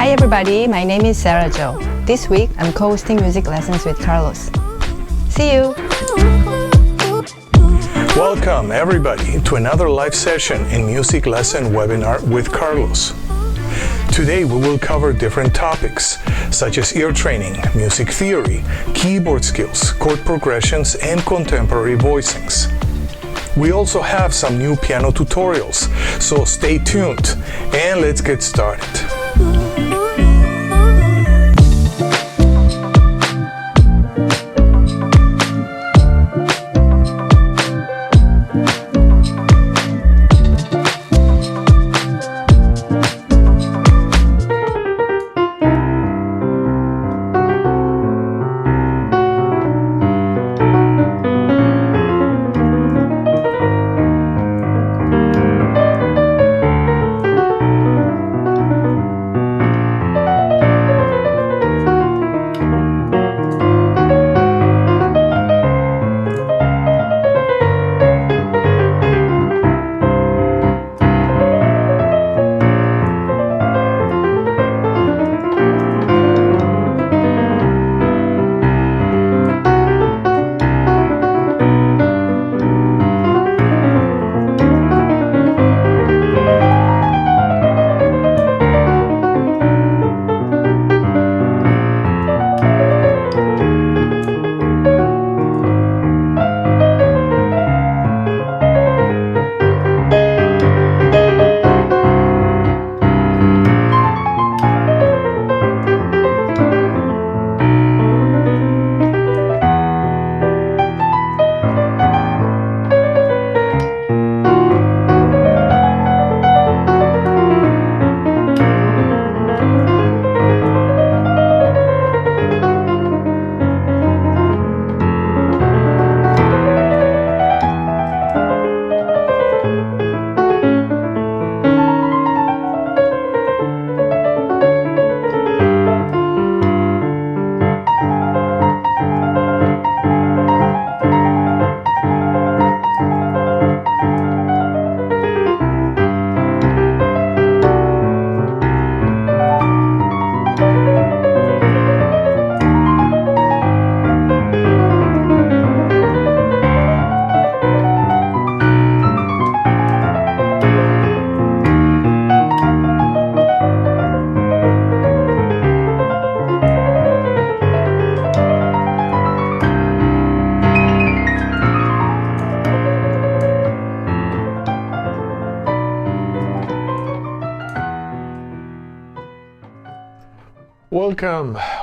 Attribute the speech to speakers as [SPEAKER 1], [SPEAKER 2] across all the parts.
[SPEAKER 1] Hi everybody, my name is Sera Jo. This week I'm co-hosting music lessons with Carlos. See you!
[SPEAKER 2] Welcome everybody to another live session in music lesson webinar with Carlos. Today we will cover different topics such as ear training, music theory, keyboard skills, chord progressions, and contemporary voicings. We also have some new piano tutorials, so stay tuned and let's get started.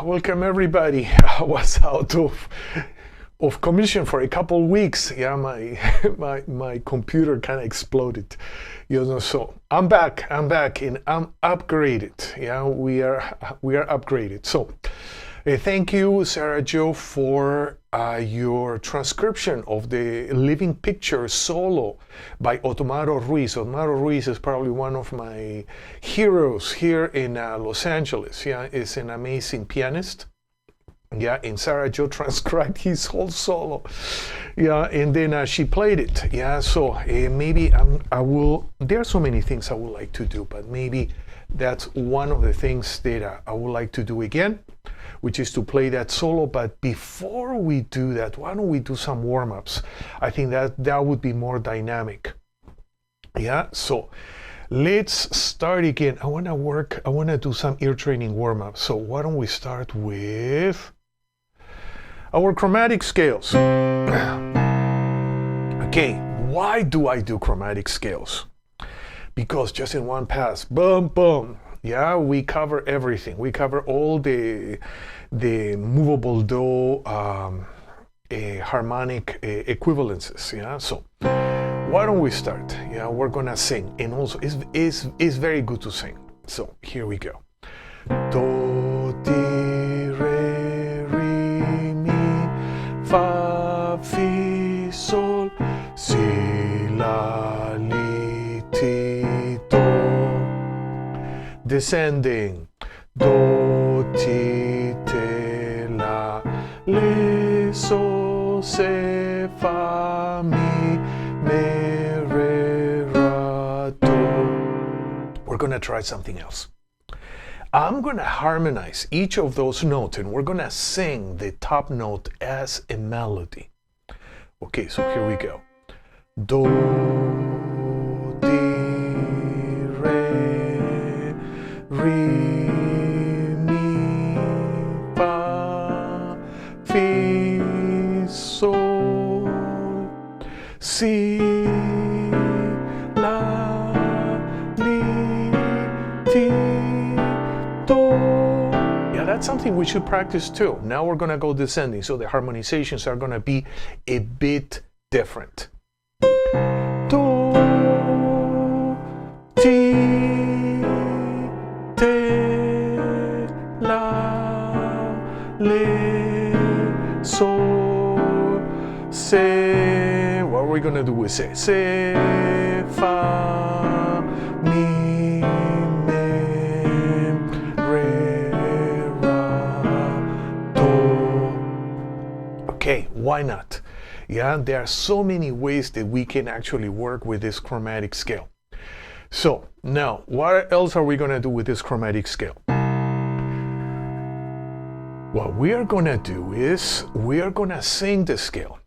[SPEAKER 2] Welcome everybody. I was out of commission for a couple weeks. Yeah, my computer kind of exploded. So I'm back and I'm upgraded. Yeah, we are upgraded. So thank you, Sera Jo, for your transcription of the Living Picture solo by Otomaro Ruiz. Otomaro Ruiz is probably one of my heroes here in Los Angeles. Yeah, is an amazing pianist. Yeah, and Sera Jo transcribed his whole solo. Yeah, and then she played it. Yeah, so maybe I will. There are so many things I would like to do, but maybe that's one of the things that I would like to do again, which is to play that solo. But before we do that, why don't we do some warm-ups? I think that would be more dynamic. Yeah, so let's start again. I want to do some ear training warm-ups. So why don't we start with our chromatic scales. Okay, why do I do chromatic scales? Because just in one pass, boom, boom. Yeah, we cover everything. We cover all the movable do harmonic equivalences. Yeah, so why don't we start? Yeah, we're gonna sing, and also it's very good to sing. So here we go. Do, di, re, mi, fa, fi, sol, si, la, li, ti, do. Descending. Do, ti, te, la, le, so, se, fa, mi, me, re, ra, do. We're gonna try something else. I'm going to harmonize each of those notes, and we're going to sing the top note as a melody. Okay, so here we go. Do, di, re, mi, fa, fi, sol, si, la, li, ti, do. Yeah, that's something we should practice too. Now we're going to go descending, so the harmonizations are going to be a bit different. Do, ti, te, la, le, sol, se. What are we going to do with se? Se, fa, mi, me, re, ra, do. Okay, why not? Yeah, there are so many ways that we can actually work with this chromatic scale. So now, what else are we going to do with this chromatic scale? What we are going to do is we are going to sing the scale.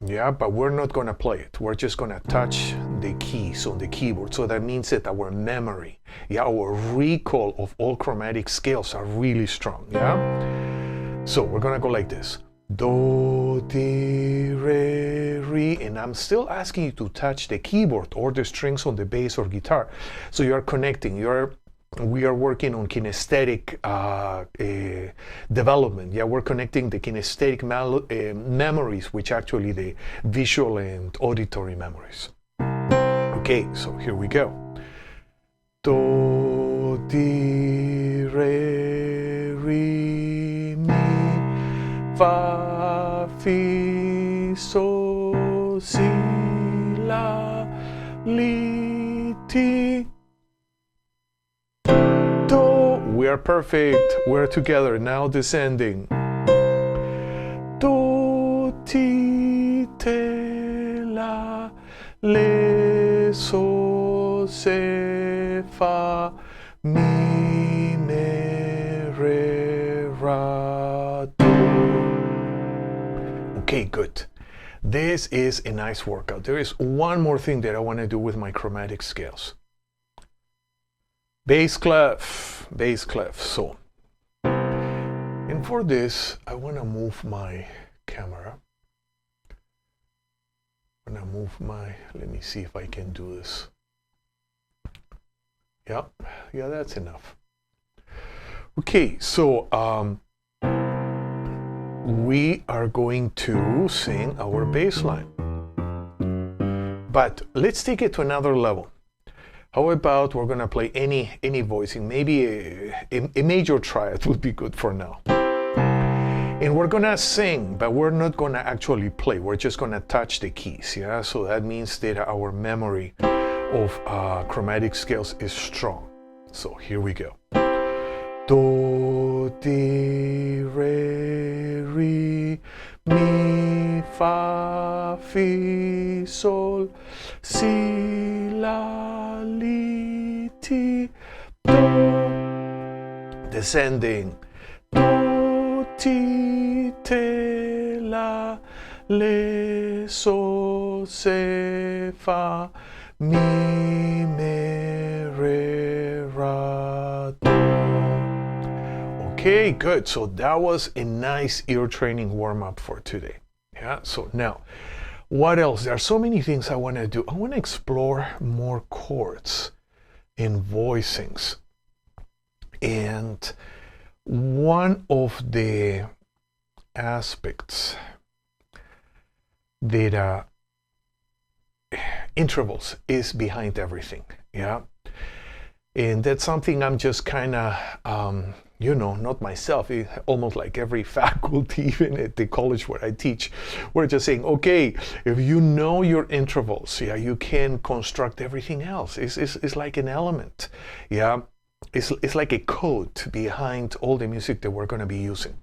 [SPEAKER 2] Yeah, but we're not going to play it. We're just going to touch the keys on the keyboard. So that means that our memory, yeah, our recall of all chromatic scales are really strong. Yeah. So we're going to go like this. Do, di, re, re, and I'm still asking you to touch the keyboard or the strings on the bass or guitar. So you are connecting. We are working on kinesthetic development. Yeah, we're connecting the kinesthetic memories, which actually the visual and auditory memories. Okay, so here we go. Do, di, re, mi, fa, fi, sol, si, la, li, ti, do. We are perfect. We're together. Now descending. Do, ti, te, la, le, sol, se, fa, mi, me, re, ra, do. Okay, good. This is a nice workout. There is one more thing that I want to do with my chromatic scales. Bass clef, bass clef. So, and for this, I want to move my camera. I'm going to move my, let me see if I can do this. Yeah, that's enough. Okay, so we are going to sing our bass line. But let's take it to another level. How about we're gonna play any voicing, maybe a major triad would be good for now. And we're gonna sing, but we're not gonna actually play. We're just gonna touch the keys, yeah? So that means that our memory of chromatic scales is strong. So here we go. Do, di, re, mi, fa, fi, sol, si, la, li, ti, do. Descending. Do, ti, te, la, le, sol, se, fa, mi, me, re, ra, do. Okay, good. So that was a nice ear training warm-up for today. Yeah, so now, what else? There are so many things I want to do. I want to explore more chords and voicings. And one of the aspects that intervals is behind everything, yeah? And that's something I'm just kind of, not myself, almost like every faculty, even at the college where I teach, we're just saying, okay, if you know your intervals, yeah, you can construct everything else. It's like an element, yeah. It's like a code behind all the music that we're going to be using.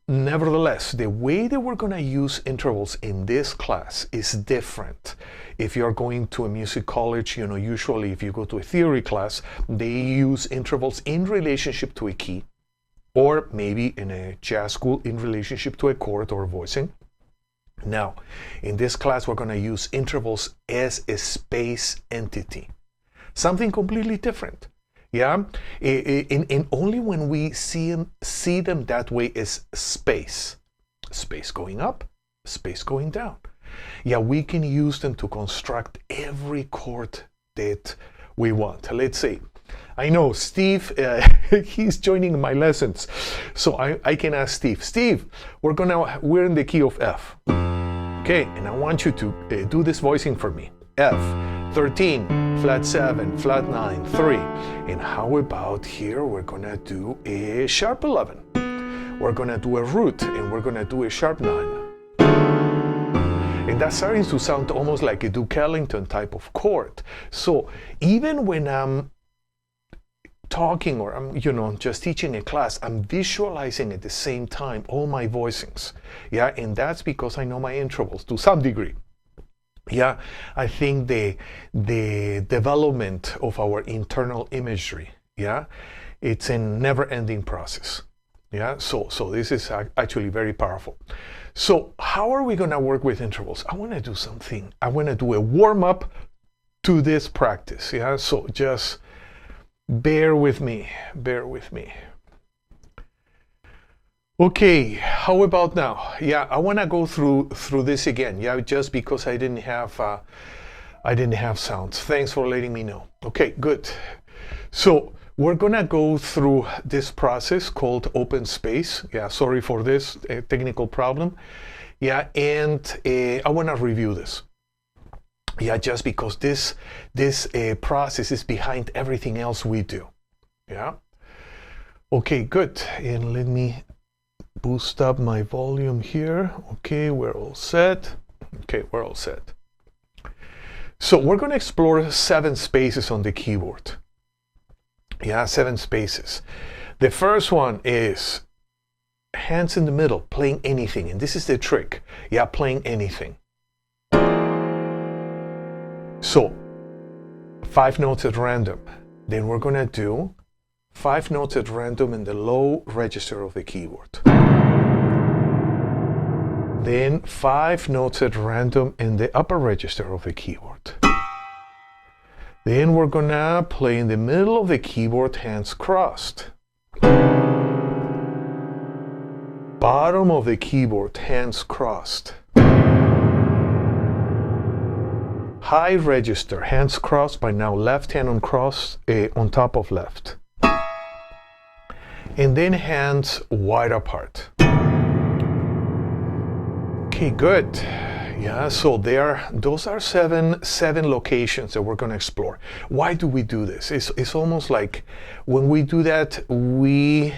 [SPEAKER 2] Nevertheless, the way that we're going to use intervals in this class is different. If you're going to a music college, usually if you go to a theory class, they use intervals in relationship to a key, or maybe in a jazz school in relationship to a chord or a voicing. Now, in this class, we're going to use intervals as a space entity, something completely different. Yeah, and only when we see them that way as space going up, space going down. Yeah, we can use them to construct every chord that we want. Let's say, I know Steve, he's joining my lessons, so I can ask Steve. Steve, we're in the key of F. Okay, and I want you to do this voicing for me. F, 13, flat 7, flat 9, 3. And how about here, we're gonna do a sharp 11. We're gonna do a root, and we're gonna do a sharp 9. And that's starting to sound almost like a Duke Ellington type of chord. So even when I'm talking or I'm just teaching a class, I'm visualizing at the same time all my voicings. Yeah, and that's because I know my intervals to some degree. Yeah, I think the development of our internal imagery, yeah, it's a never-ending process. Yeah, so this is actually very powerful. So how are we going to work with intervals? I want to do something. I want to do a warm-up to this practice. Yeah, so just bear with me. Okay, how about now? Yeah, I want to go through this again. Yeah, just because I didn't have sounds. Thanks for letting me know. Okay, good. So we're gonna go through this process called open space. Yeah, sorry for this technical problem. Yeah, and I want to review this. Yeah, just because this process is behind everything else we do. Yeah. Okay, good. And let me boost up my volume here. Okay, we're all set. Okay, we're all set. So we're going to explore 7 spaces on the keyboard. Yeah, 7 spaces. The first one is hands in the middle, playing anything. And this is the trick. Yeah, playing anything. So 5 notes at random. Then we're going to do 5 notes at random in the low register of the keyboard. Then 5 notes at random in the upper register of the keyboard. Then we're gonna play in the middle of the keyboard, hands crossed. Bottom of the keyboard, hands crossed. High register, hands crossed, by now left hand on cross, on top of left. And then hands wide apart. Okay, good. Yeah, so those are seven locations that we're going to explore. Why do we do this? It's almost like when we do that, we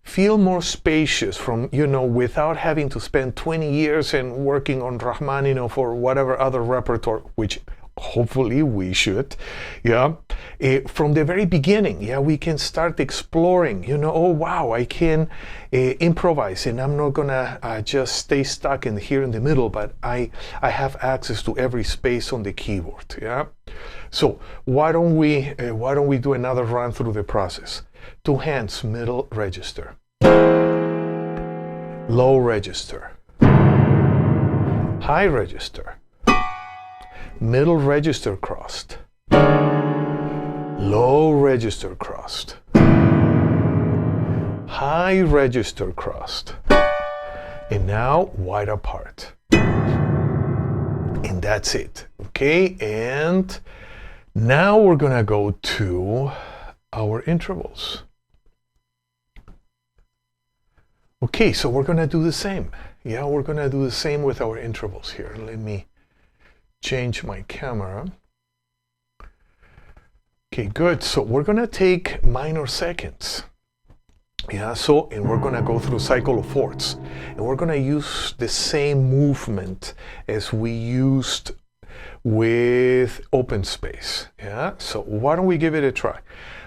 [SPEAKER 2] feel more spacious from, without having to spend 20 years and working on Rachmaninoff or whatever other repertoire, which hopefully we should. Yeah. From the very beginning, yeah, we can start exploring, oh wow, I can improvise, and I'm not gonna just stay stuck here in the middle, but I have access to every space on the keyboard. Yeah. So why don't we do another run through the process? 2 hands, middle register, low register, high register, middle register crossed, low register crossed, high register crossed, and now wide apart. And that's it. Okay, and now we're gonna go to our intervals. Okay, so we're gonna do the same. Yeah, we're gonna do the same with our intervals here. Let me change my camera. Okay, good. So we're gonna take minor seconds. Yeah, and we're gonna go through cycle of fourths, and we're gonna use the same movement as we used with open space. Yeah, so why don't we give it a try?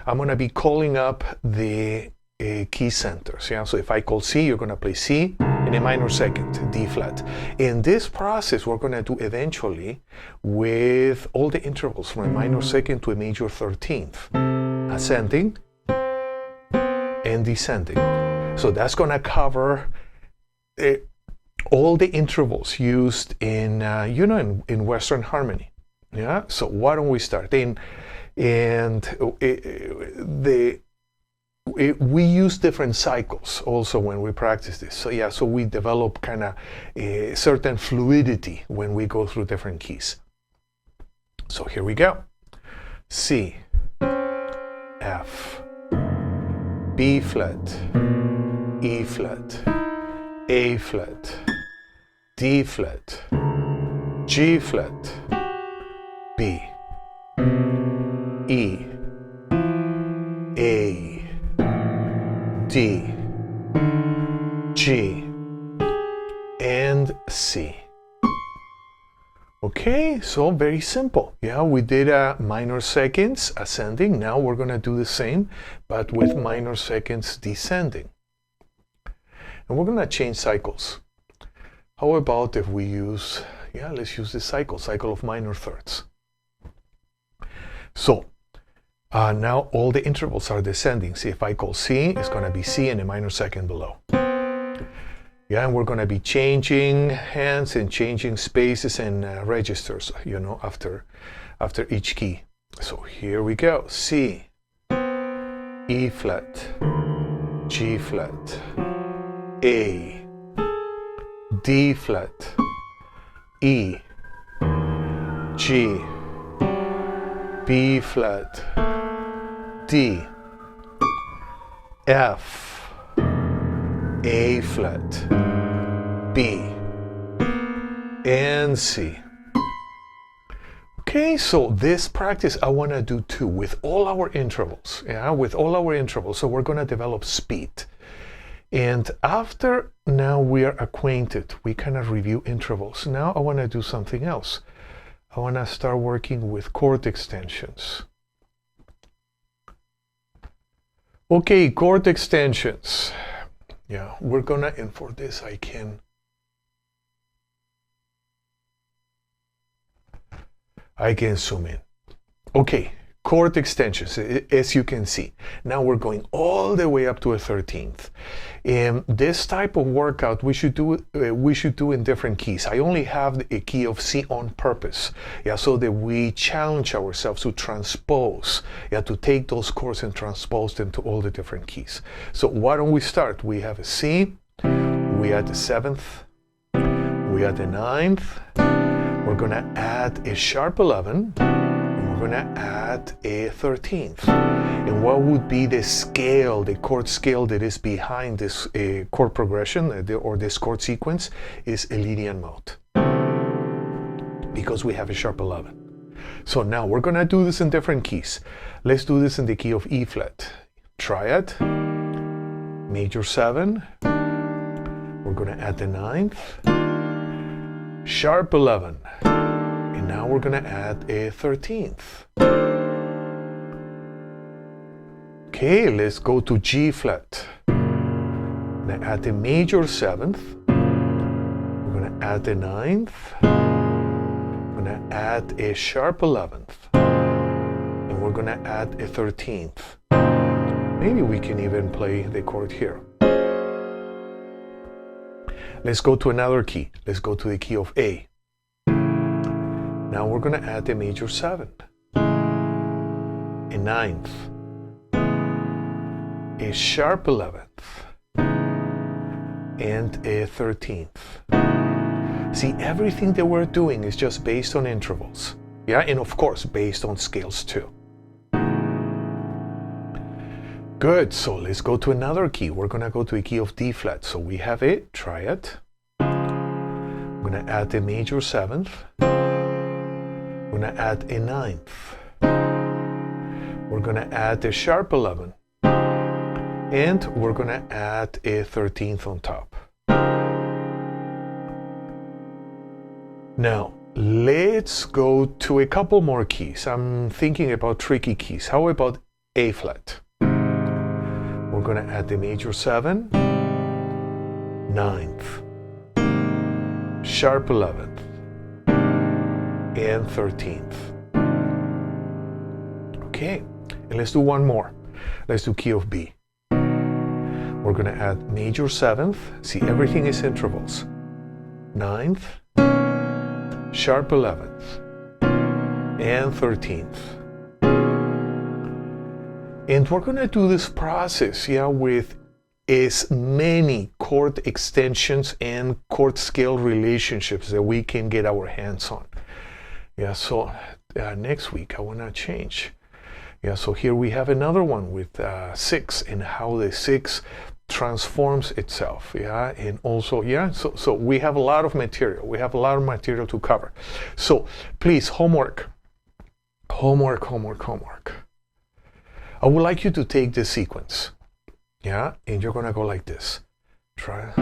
[SPEAKER 2] I'm gonna be calling up the key centers. Yeah, so if I call C, you're going to play C in a minor second, D flat. In this process, we're going to do eventually with all the intervals from a minor second to a major 13th, ascending and descending. So that's going to cover all the intervals used in in Western harmony. Yeah. So why don't we start? We use different cycles also when we practice this. So yeah, so we develop kind of a certain fluidity when we go through different keys. So here we go. C, F, B flat, E flat, A flat, D flat, G flat, B, E, A, D, G, and C. Okay, so very simple. Yeah, we did minor seconds ascending. Now we're going to do the same, but with minor seconds descending. And we're going to change cycles. How about if we use, let's use the cycle of minor thirds. So, now all the intervals are descending. See, if I call C, it's going to be C and a minor second below. Yeah, and we're going to be changing hands and changing spaces and registers, after each key. So here we go. C, E flat, G flat, A, D flat, E, G, B flat, D, F, A flat, B, and C. Okay, so this practice I want to do too with all our intervals. Yeah, with all our intervals. So we're going to develop speed. And after now we are acquainted, we kind of review intervals. Now I want to do something else. I want to start working with chord extensions. Okay, chord extensions. Yeah, we're gonna, and for this I can zoom in. Okay, chord extensions, as you can see. Now we're going all the way up to a 13th. And this type of workout we should do in different keys. I only have a key of C on purpose, so that we challenge ourselves to transpose, to take those chords and transpose them to all the different keys. So why don't we start? We have a C, we add the 7th, we add the 9th, we're gonna add a sharp 11, we're going to add a 13th. And what would be the scale, the chord scale that is behind this chord progression or this chord sequence is a Lydian mode, because we have a sharp 11. So now we're going to do this in different keys. Let's do this in the key of E flat. Triad, major 7, we're going to add the 9th, sharp 11. And now we're going to add a 13th. Okay, let's go to G flat. Now add the major 7th. We're going to add the 9th. We're going to add a sharp 11th. And we're going to add a 13th. Maybe we can even play the chord here. Let's go to another key. Let's go to the key of A. Now we're going to add a major 7, a 9th, a sharp 11th, and a 13th. See, everything that we're doing is just based on intervals. Yeah, and of course, based on scales too. Good, so let's go to another key. We're going to go to a key of D flat. So we have a triad. I'm going to add a major 7th. We're going to add a 9th. We're going to add a sharp 11. And we're going to add a 13th on top. Now, let's go to a couple more keys. I'm thinking about tricky keys. How about A flat? We're we're going to add the major 7, 9th, sharp 11th, and 13th. Okay, and let's do one more. Let's do key of B. We're going to add major 7th. See, everything is intervals. 9th, sharp 11th, and 13th. And we're going to do this process, with as many chord extensions and chord scale relationships that we can get our hands on. So next week I want to change. So here we have another one with 6 and how the 6 transforms itself. And also, so we have a lot of material. We have a lot of material to cover. So please, homework. I would like you to take this sequence, and you're gonna go like this. Try.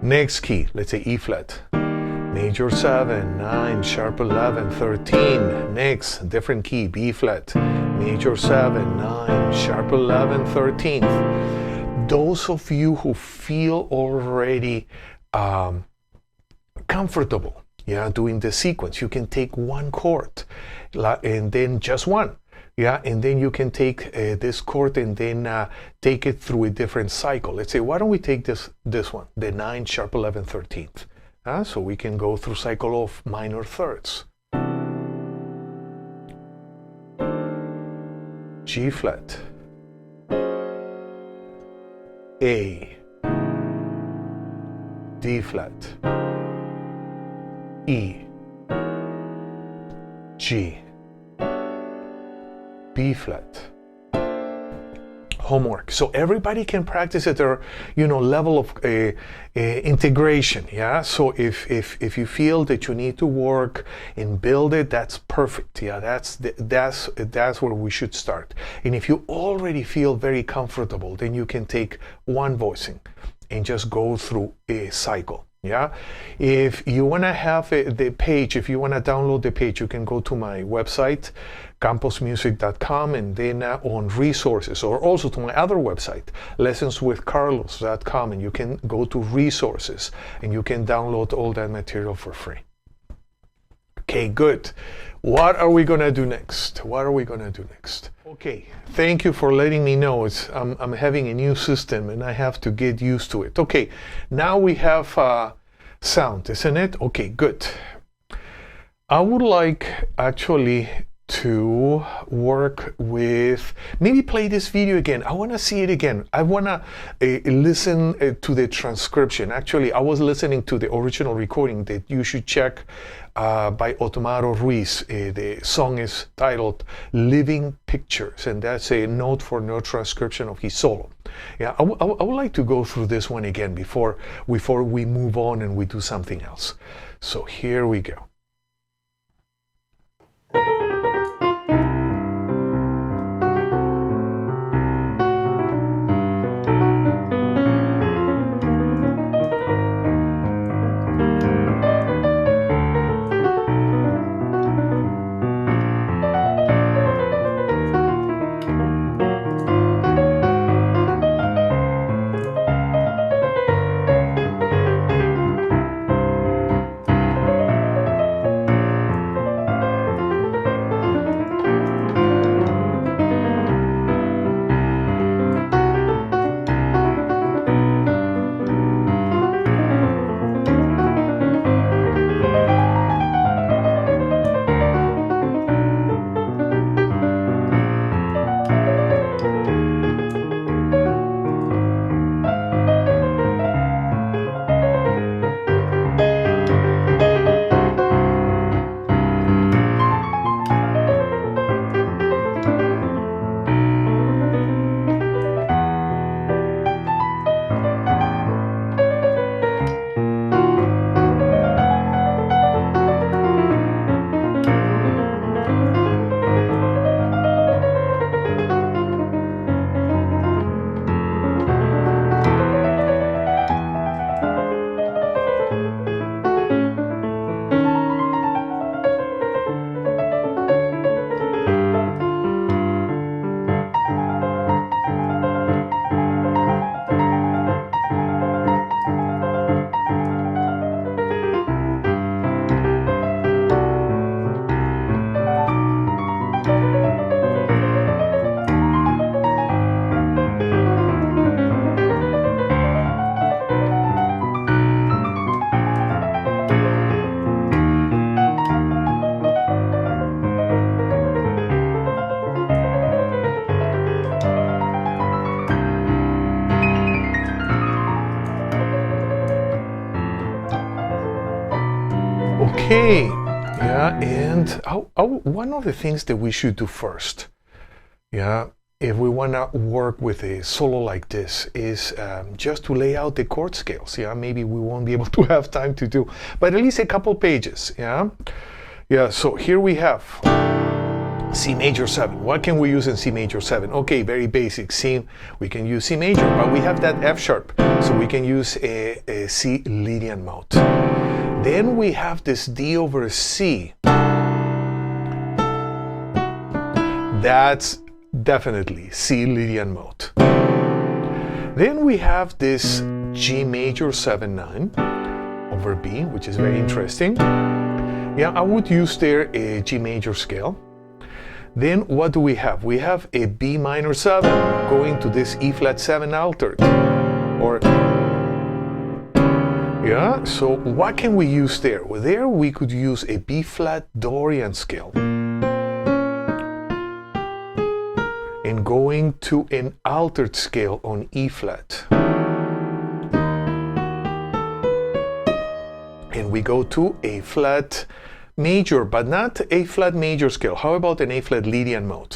[SPEAKER 2] Next key, let's say E flat. Major 7, 9, sharp 11, 13. Next, different key, B flat. Major 7, 9, sharp 11, 13th. Those of you who feel already comfortable, doing the sequence, you can take one chord and then just one, and then you can take this chord and then take it through a different cycle. Let's say, why don't we take this one, the 9 sharp 11 13th, so we can go through cycle of minor thirds. G flat, A, D flat, E, G, B flat. Homework. So everybody can practice at their, level of integration. So if you feel that you need to work and build it, that's perfect. That's where we should start. And if you already feel very comfortable, then you can take one voicing and just go through a cycle. If you want to have the page, if you want to download the page, you can go to my website, CamposMusic.com, and then on resources, or also to my other website, lessonswithcarlos.com, and you can go to resources and you can download all that material for free. Okay, good. What are we gonna do next? Okay, thank you for letting me know. I'm having a new system and I have to get used to it. Okay, now we have sound, isn't it? Okay, good. I would like actually to work with, maybe play this video again. I want to see it again. I want to listen to the transcription. Actually, I was listening to the original recording that you should check by Otomaro Ruiz. The song is titled Living Pictures, and that's a note for note transcription of his solo. I would like to go through this one again before we move on and we do something else. So here we go. Okay, yeah, and one of the things that we should do first, yeah, if we want to work with a solo like this, is just to lay out the chord scales. Yeah, maybe we won't be able to have time to do, but at least a couple pages. Yeah, yeah. So here we have C major 7. What can we use in C major 7? Okay, very basic. C, we can use C major, but we have that F sharp, so we can use a C Lydian mode. Then we have this D over C. That's definitely C Lydian mode. Then we have this G major 7/9 over B, which is very interesting. Yeah, I would use there a G major scale. Then what do we have? We have a B minor 7 going to this E flat 7 altered. Or, yeah, so what can we use there? Well, there we could use a B flat Dorian scale. And going to an altered scale on E flat. And we go to A flat major, but not A flat major scale. How about an A flat Lydian mode?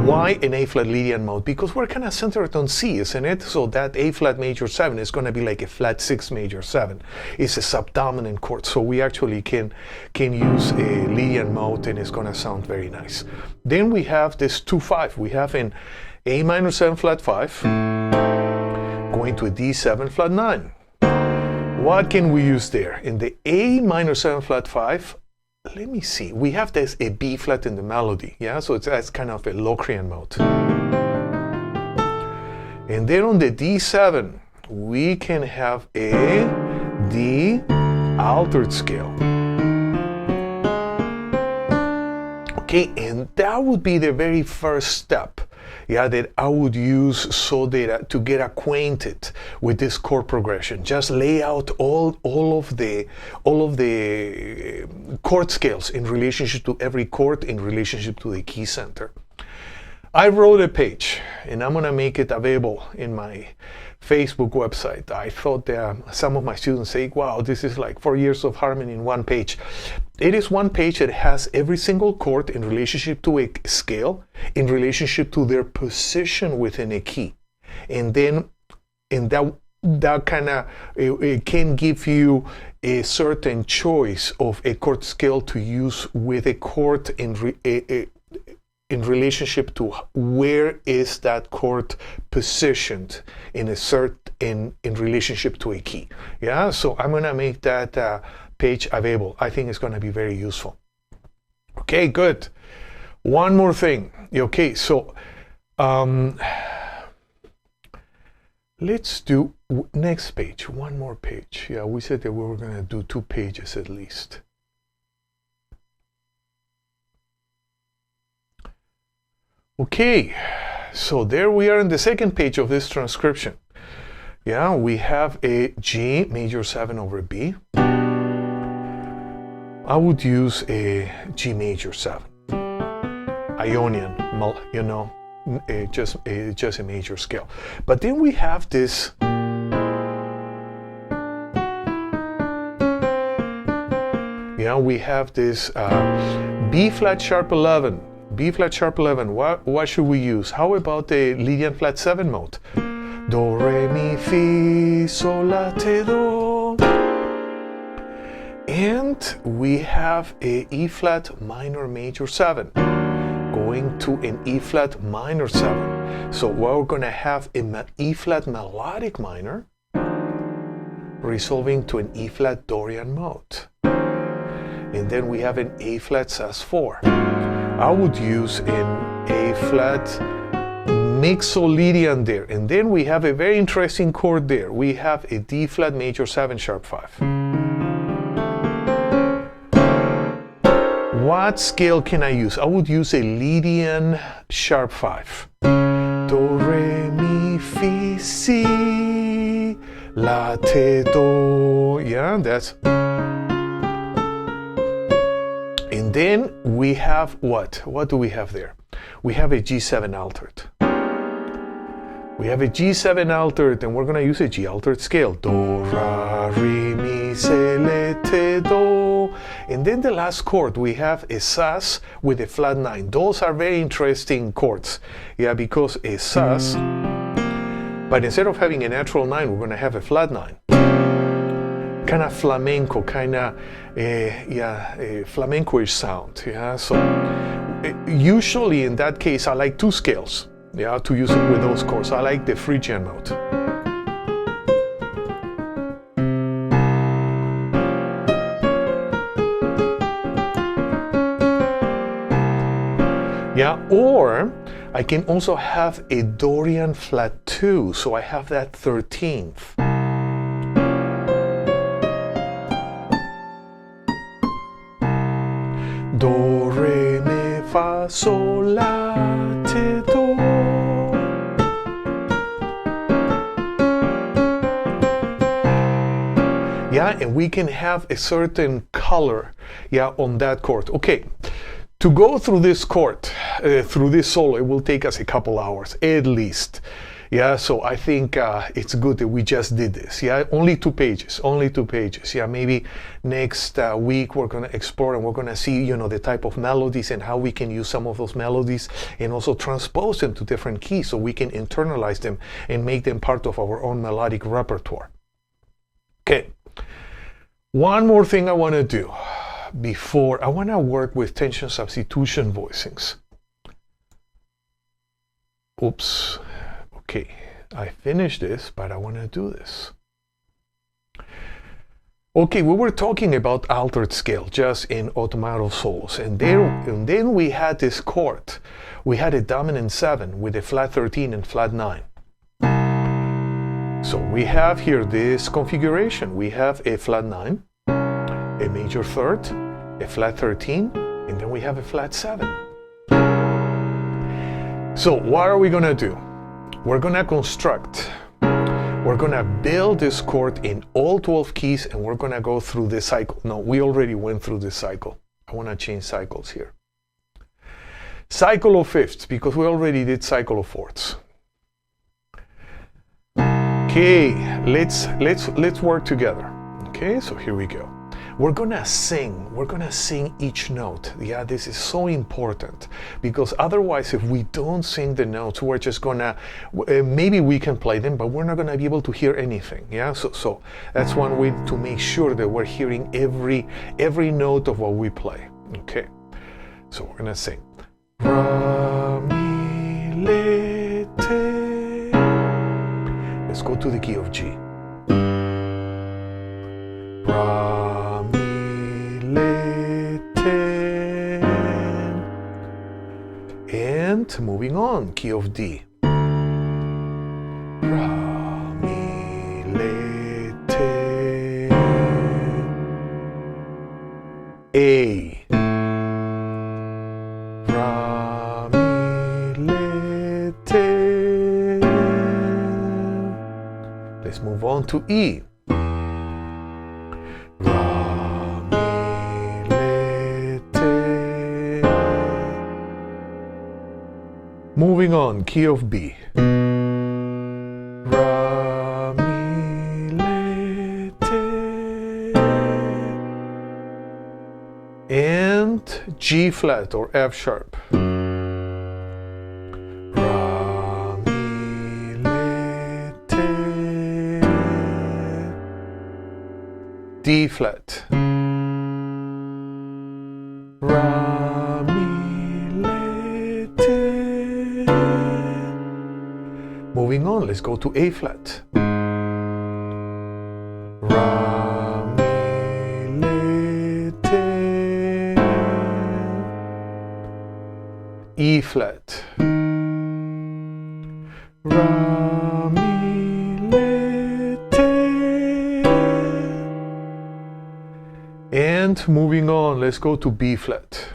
[SPEAKER 2] Why an A flat Lydian mode? Because we're kind of centered on C, isn't it? So that A flat major 7 is going to be like a flat 6 major 7. It's a subdominant chord, so we actually can use a Lydian mode, and it's going to sound very nice. Then we have this 2/5. We have an A minor 7 flat 5 going to a D7 flat 9. What can we use there? In the A minor 7 flat 5, let me see, we have this a B flat in the melody, yeah, so that's kind of a Locrian mode. And then on the D7, we can have a D altered scale. Okay, and that would be the very first step, yeah, that I would use so that to get acquainted with this chord progression. Just lay out all of the chord scales in relationship to every chord, in relationship to the key center. I wrote a page, and I'm gonna make it available in my Facebook website. I thought that some of my students say, wow, this is like 4 years of harmony in one page. It is one page that has every single chord in relationship to a scale, in relationship to their position within a key. And then that kind of, it can give you a certain choice of a chord scale to use with a chord in relationship to where is that chord positioned in in relationship to a key. Yeah, so I'm gonna make that page available. I think it's gonna be very useful. Okay, good. One more thing. Okay, so let's do next page. One more page. Yeah, we said that we were gonna do 2 pages at least. Okay, so there we are in the second page of this transcription. Yeah, we have a G major 7 over B. I would use a G major 7. Ionian, you know, just a major scale. But then we have this we have this B flat sharp 11. B flat sharp 11, what should we use? How about the Lydian flat 7 mode? Do, re, mi, fi, sol, la, te, do. And we have a E flat minor major 7 going to an E flat minor 7. So we're going to have an E flat melodic minor resolving to an E flat Dorian mode. And then we have an A flat sus4. I would use an A flat mixolydian there. And then we have a very interesting chord there. We have a D flat major 7 sharp 5. What scale can I use? I would use a Lydian sharp 5. Do, re, mi, fi, si, la, te, do. Yeah, that's... And then we have what? What do we have there? We have a G7 altered. We have a G7 altered, and we're going to use a G altered scale. Do, ra, re, mi, se, le, te, do. And then the last chord, we have a sus with a flat 9. Those are very interesting chords, yeah, because a sus, but instead of having a natural 9, we're going to have a flat 9. Kind of flamenco, kind of, a flamenco-ish sound, yeah. So usually in that case, I like 2 scales. Yeah, to use it with those chords. I like the Phrygian mode. Yeah, or I can also have a Dorian flat 2, so I have that 13th. Do, re, mi, fa, sol, la, ti, do. Yeah, and we can have a certain color, yeah, on that chord. Okay, to go through this chord, through this solo, it will take us a couple hours at least. Yeah, so I think it's good that we just did this. Yeah, only 2 pages, only 2 pages. Yeah, maybe next week we're going to explore and we're going to see, you know, the type of melodies and how we can use some of those melodies and also transpose them to different keys so we can internalize them and make them part of our own melodic repertoire. Okay. One more thing I want to do before I want to work with tension substitution voicings. Oops. Okay, I finished this, but I want to do this. Okay, we were talking about altered scale just in automato solos, and then we had this chord. We had a dominant 7 with a flat 13 and flat 9. So we have here this configuration. We have a flat 9, a major 3rd, a flat 13, and then we have a flat 7. So what are we going to do? We're going to construct, we're going to build this chord in all 12 keys, and we're going to go through this cycle. No, we already went through this cycle. I want to change cycles here. Cycle of fifths, because we already did cycle of fourths. Okay, let's work together. Okay, so here we go. We're gonna sing each note. Yeah, this is so important, because otherwise if we don't sing the notes, we're just gonna, maybe we can play them, but we're not gonna be able to hear anything. Yeah, so that's one way to make sure that we're hearing every note of what we play. Okay, so we're gonna sing. Ra, mi, le, te. Let's go to the key of G. Ra, mi, le, te. And moving on, key of D. Ra, mi, le, te. A. Ra, mi, le, te. Let's move on to E. Moving on, key of B. Ra, mi, le, te. And G flat or F sharp. Ra, mi, le, te. D flat. Ra, mi, le, te. Moving on, let's go to A flat. Ra, mi, le, te. E flat. Ra, mi, le, te. And moving on, let's go to B flat.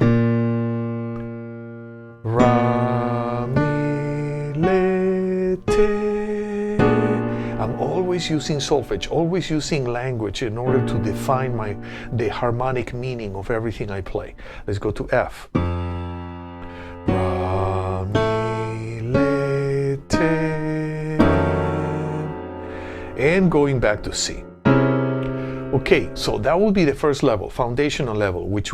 [SPEAKER 2] Ra, mi, le, te. I'm always using solfege, always using language in order to define the harmonic meaning of everything I play. Let's go to F. Ra, mi, le, te. and going back to C. Okay, so that will be the first level, foundational level, which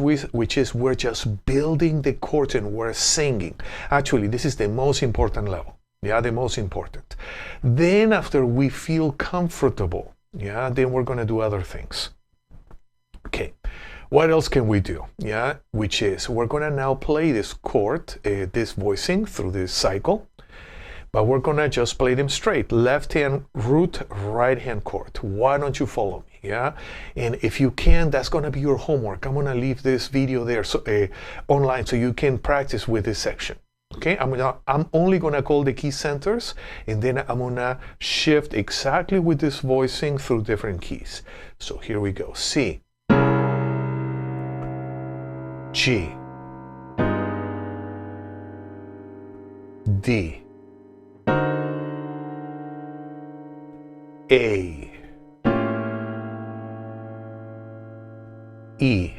[SPEAKER 2] is we're just building the chords and we're singing. Actually, this is the most important level. Yeah, the most important. Then after we feel comfortable, yeah, then we're gonna do other things. Okay, what else can we do? Yeah, which is we're gonna now play this chord, this voicing through this cycle, but we're gonna just play them straight. Left hand root, right hand chord. Why don't you follow me? Yeah, and if you can, that's gonna be your homework. I'm gonna leave this video there online so you can practice with this section. Okay, I'm only gonna call the key centers, and then I'm gonna shift exactly with this voicing through different keys. So here we go. C, G, D, A, E,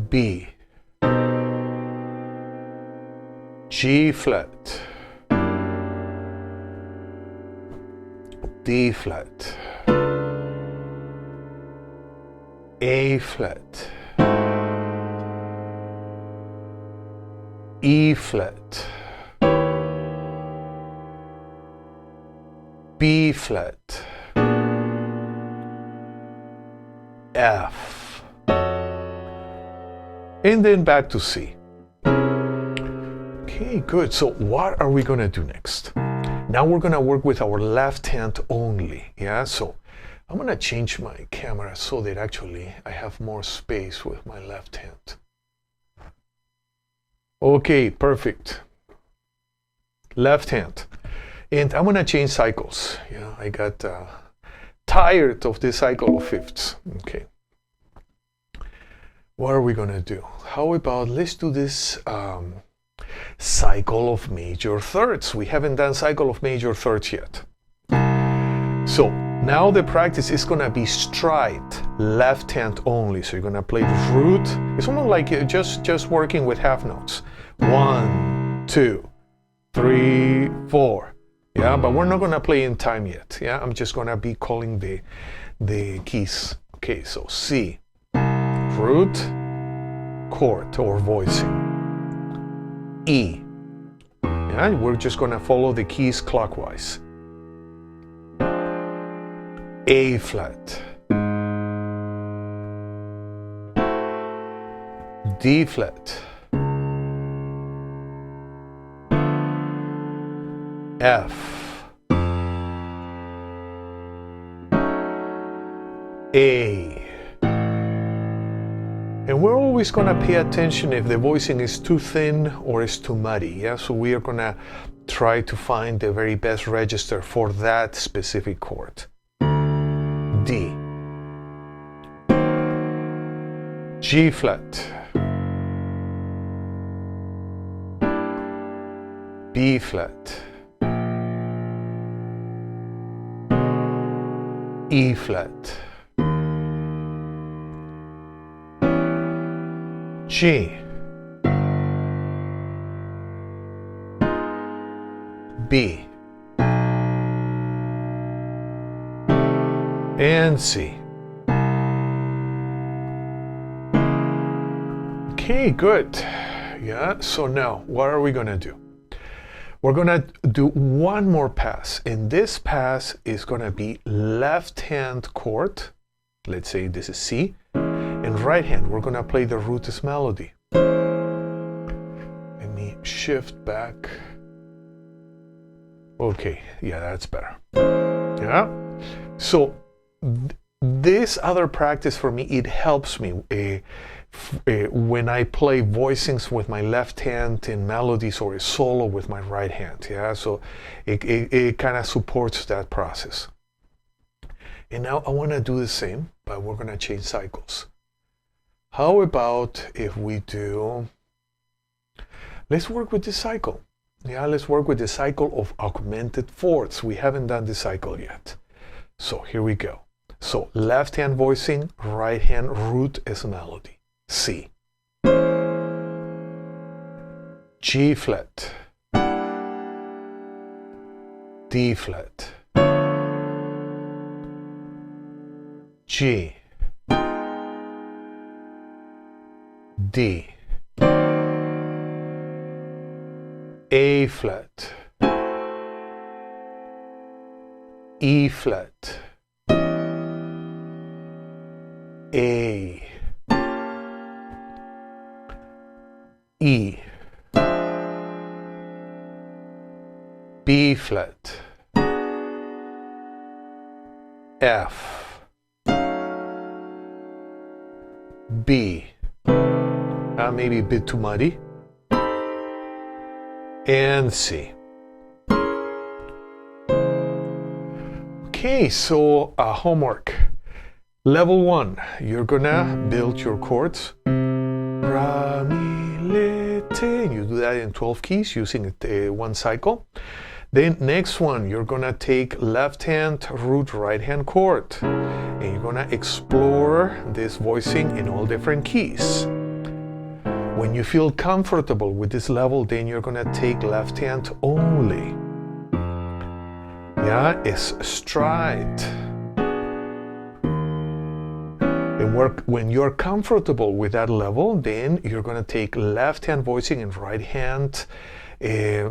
[SPEAKER 2] B, G flat, D flat, A flat, E flat, B flat, F, and then back to C. Okay, good. So what are we gonna do next? Now we're gonna work with our left hand only. Yeah, so I'm gonna change my camera so that actually I have more space with my left hand. Okay, perfect. Left hand. And I'm gonna change cycles. Yeah, I got tired of this cycle of fifths. Okay. What are we gonna do? How about let's do this cycle of major thirds. We haven't done cycle of major thirds yet. So now the practice is gonna be stride, left hand only. So you're gonna play the root. It's almost like just working with half notes. 1, 2, 3, 4. Yeah, but we're not gonna play in time yet. Yeah, I'm just gonna be calling the keys. Okay, so C, root, chord or voicing. E. Yeah, we're just gonna follow the keys clockwise. A flat, D flat, F, A. And we're always going to pay attention if the voicing is too thin or is too muddy. Yeah, so we are going to try to find the very best register for that specific chord. D, G flat, B flat, E flat, G, B, and C. Okay, good. Yeah, so now what are we gonna do? We're gonna do one more pass, and this pass is gonna be left hand chord. Let's say this is C. And right hand, we're gonna play the rootless melody. Let me shift back. Okay, yeah, that's better. Yeah. So this other practice for me, it helps me when I play voicings with my left hand in melodies or a solo with my right hand. Yeah. So it kind of supports that process. And now I want to do the same, but we're gonna change cycles. How about if we do, let's work with this cycle. Yeah, let's work with the cycle of augmented fourths. We haven't done this cycle yet. So here we go. So left hand voicing, right hand root as a melody. C, G flat, D flat, G, D, A flat, E flat, A, E, B flat, F, B, maybe a bit too muddy, and C. Okay, so homework. Level 1, you're gonna build your chords. Ra, mi, le, te. You do that in 12 keys using one cycle. Then next one, you're gonna take left hand root right hand chord, and you're gonna explore this voicing in all different keys. When you feel comfortable with this level, then you're gonna take left hand only. Yeah, it's stride. And when you're comfortable with that level, then you're gonna take left hand voicing and right hand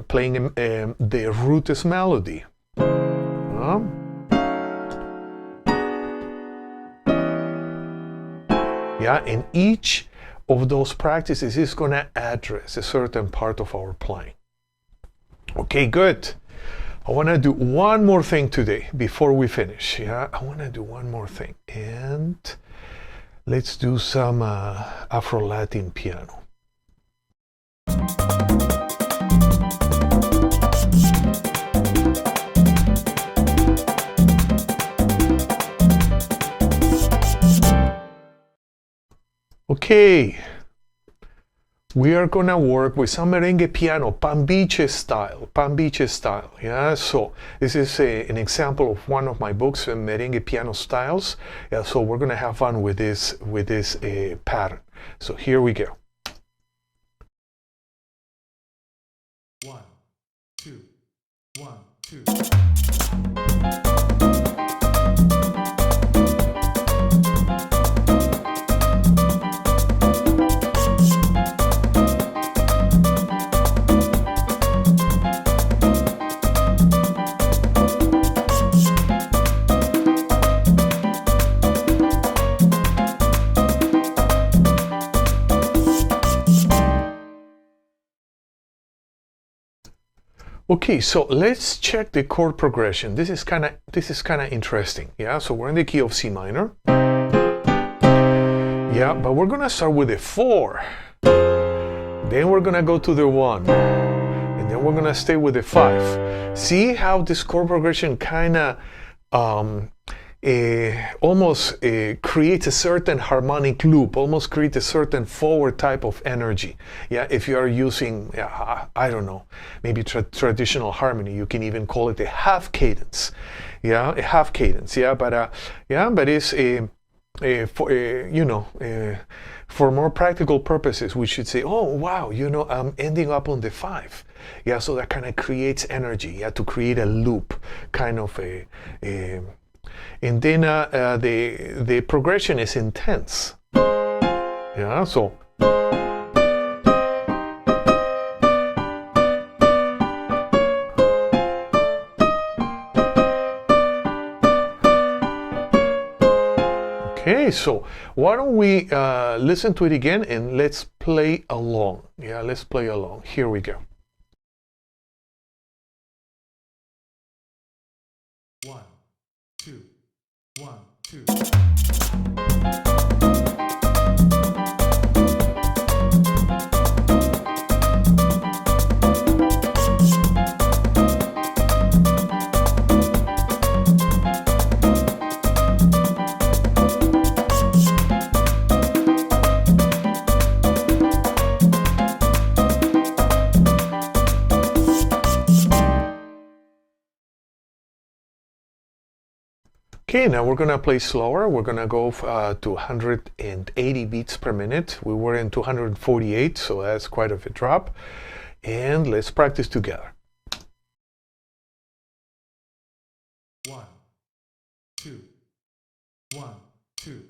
[SPEAKER 2] playing the rootest melody. Yeah, and each of those practices is going to address a certain part of our playing. Okay, good. I want to do one more thing today before we finish. Yeah, I want to do one more thing. And let's do some Afro-Latin piano. Okay, we are gonna work with some merengue piano, Pambiche style, yeah? So this is an example of one of my books, Merengue Piano Styles. Yeah, so we're gonna have fun with this pattern. So here we go. 1, 2, 1, 2. Okay, so let's check the chord progression. This is kind of interesting. Yeah, so we're in the key of C minor. Yeah, but we're gonna start with a 4. Then we're gonna go to the 1, and then we're gonna stay with the 5. See how this chord progression kind of almost creates a certain harmonic loop, almost creates a certain forward type of energy. Yeah, if you are using, I don't know, maybe traditional harmony, you can even call it a half cadence. Yeah, a half cadence. Yeah, but it's for more practical purposes, we should say, oh wow, I'm ending up on the 5. Yeah, so that kind of creates energy. Yeah, to create a loop, kind of and then the progression is intense. Yeah, so. Okay, so why don't we listen to it again and let's play along. Yeah, let's play along. Here we go. 1, 2, 1, 2. Okay, now we're gonna play slower. We're gonna go to 180 beats per minute. We were in 248, so that's quite a drop. And let's practice together. 1, 2.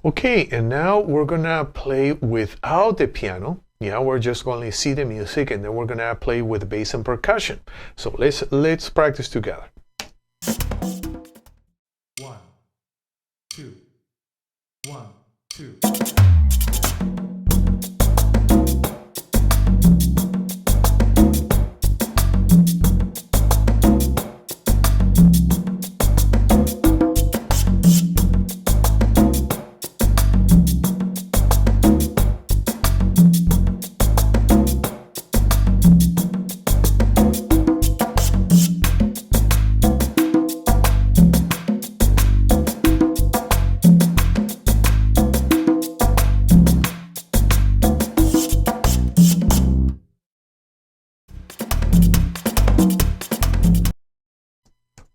[SPEAKER 2] Okay, and now we're gonna play without the piano. Yeah, we're just going to see the music, and then we're gonna play with bass and percussion. So let's practice together. 1, 2, 1, 2.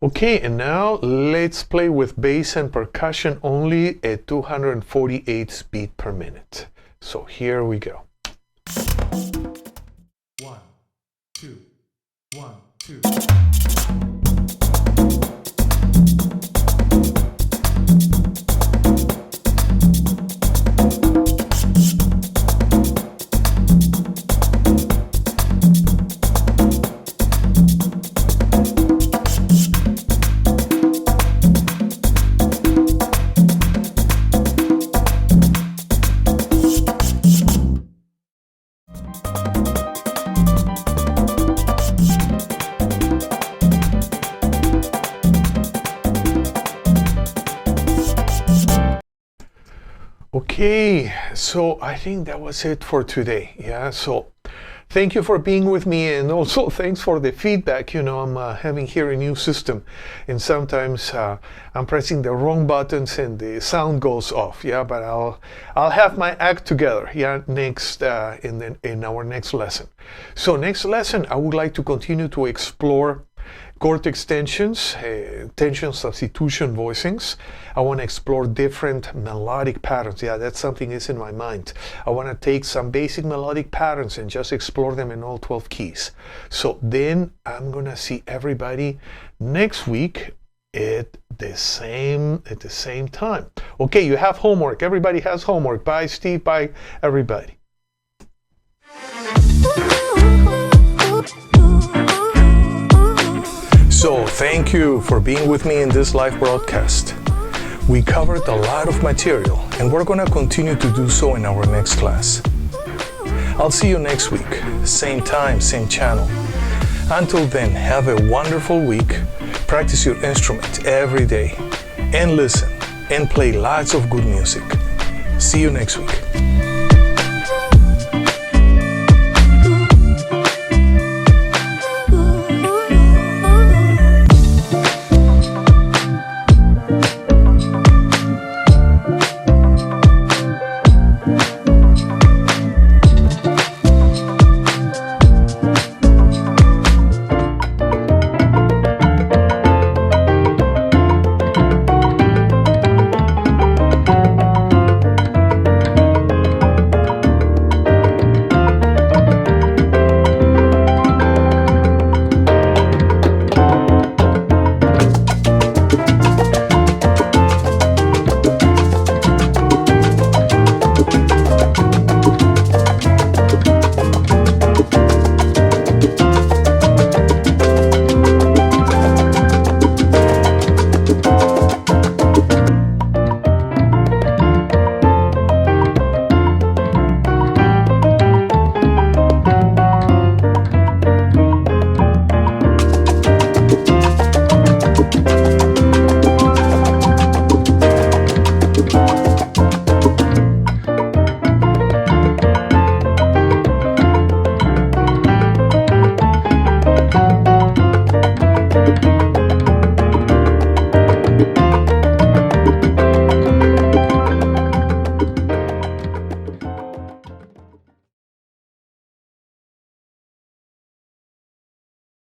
[SPEAKER 2] Okay, and now let's play with bass and percussion only at 248 beats per minute. So here we go. 1, 2, 1, 2. Okay, so I think that was it for today. Yeah, so thank you for being with me, and also thanks for the feedback. You know, I'm having here a new system, and sometimes I'm pressing the wrong buttons and the sound goes off. Yeah, but I'll have my act together. Yeah, next in our next lesson. So next lesson, I would like to continue to explore chord extensions, tension substitution voicings. I want to explore different melodic patterns. Yeah, that's something that's in my mind. I want to take some basic melodic patterns and just explore them in all 12 keys. So then I'm going to see everybody next week at the same time. Okay, you have homework. Everybody has homework. Bye, Steve. Bye, everybody. So thank you for being with me in this live broadcast. We covered a lot of material, and we're going to continue to do so in our next class. I'll see you next week, same time, same channel. Until then, have a wonderful week. Practice your instrument every day, and listen and play lots of good music. See you next week.